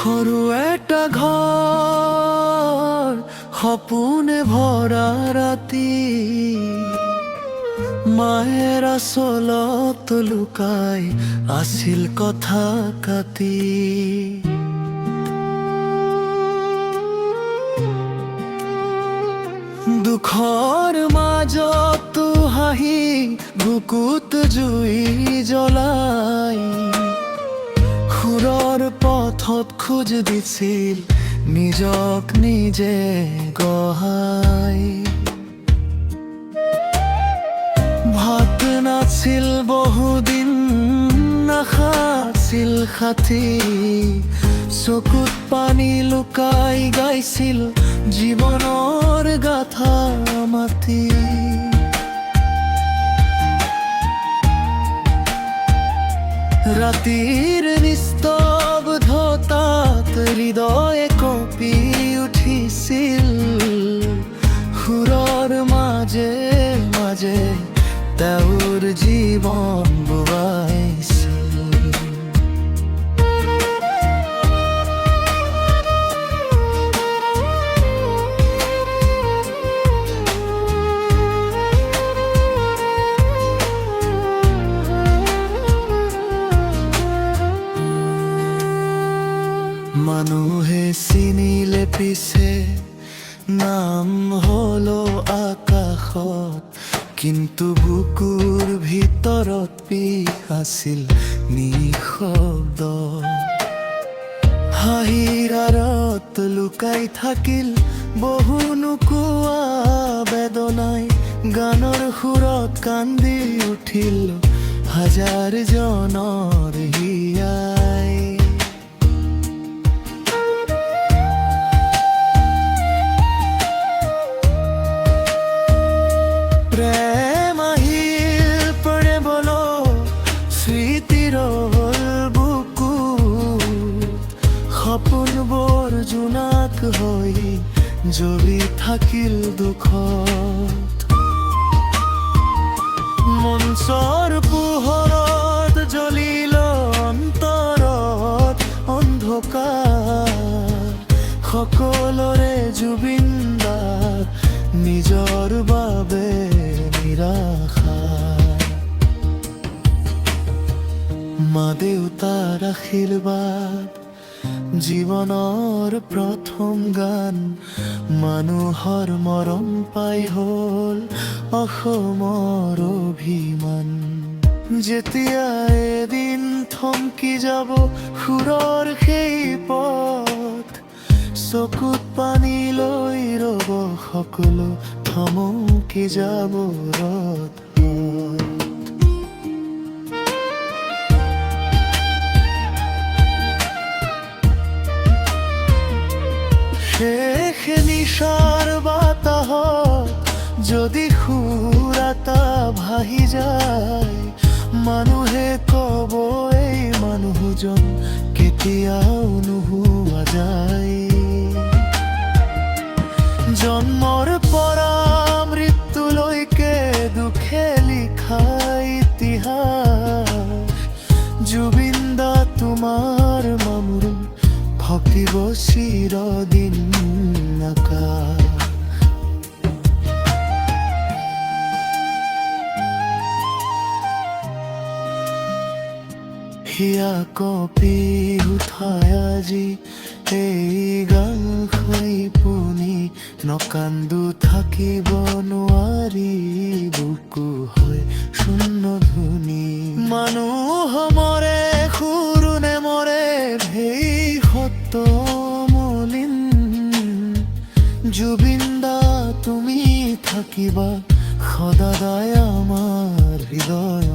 সৰু এটা ঘৰ সপোনে ভৰা ৰাতি, মায়েৰ আঁচলত লুকাই আছিল কথা কাটি। দুখৰ মাজতো হাঁহি বুকুত জুই জ্বলাই, সুৰৰ পথত খোজ দিছিল নিজক নিজে গহাই। ভাত নাছিল বহুদিন, নাখাছিল সাথী, চকুত পানী লুকাই গাইছিল জীৱনৰ গাথা মাতি। ৰাতিৰ নিস্তব্ধতাত হৃদয়ে কঁপি উঠিছিল, সুৰৰ মাজে মাজে তেওঁৰ জীৱন বোৱাইছিল। মানুহে চিনিলে পিছে নাম হলো আকাশত, কিন্তু বুকুৰ ভিতৰত পিছ আছিল নিঃশব্দ। হাঁহিৰ আঁৰত লুকাই থাকিল বহু নোকোৱা বেদনাই, গানৰ সুৰত কান্দি উঠিল হাজাৰ জনৰ হিয়াই। প্ৰেম আহিল প্ৰেমলো স্মৃতিৰ বুকু, সপোনবোৰ জোনাক হৈ জ্বলি থাকিল দুখত। মঞ্চৰ পোহৰত জ্বলিল অন্তৰত অন্ধকাৰ, সকলোৰে জুবিন দাক নিজৰ বাবে নিৰাশা। মা দেউতাৰ আশীৰ্বাদ জীৱনৰ প্ৰথম গান, মানুহৰ মৰম পাই হ'ল অসমৰ অভিমান। যেতিয়া এদিন থমকি যাব সুৰৰ সেই পথ, চকুত পানী লৈ ৰ'ব সকলো থমকি যাব ৰথ। শেষ নিশাৰ বাতাহত যদি সুৰ এটা ভাহি যায়, মানুহে ক'ব এই মানুহজন কেতিয়াও নোহোৱা যায়। জন্মৰ পৰা মৃত্যুলৈকে দুখে লিখা ইতিহাস, জুবিন দা তোমাৰ মামুৰ থাকিব চিৰদিন আকাশ। হিয়া কপি উঠাই আজি এই গান খাই পুনি, নকান্দো থাকিব নোৱাৰি বুকু হয় শূন্য ধুনি। মানুহ মৰে সুৰো নেমৰে ভেই সত্য মলিন, জুবিন দা তুমি থাকিবা সদায় আমাৰ হৃদয়।